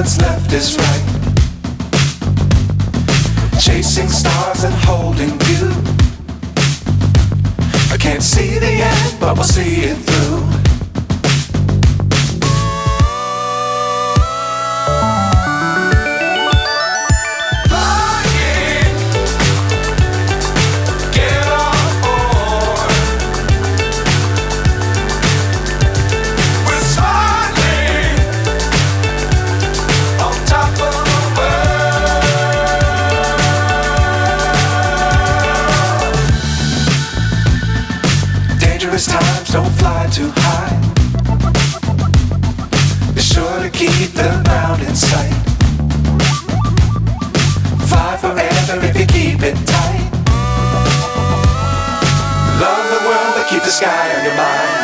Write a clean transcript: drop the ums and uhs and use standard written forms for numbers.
what's left is right. Chasing stars and holding you. I can't see the end, but we'll see it through. Times don't fly too high. Be sure to keep the ground in sight. Fly forever if you keep it tight. Love the world but keep the sky on your mind.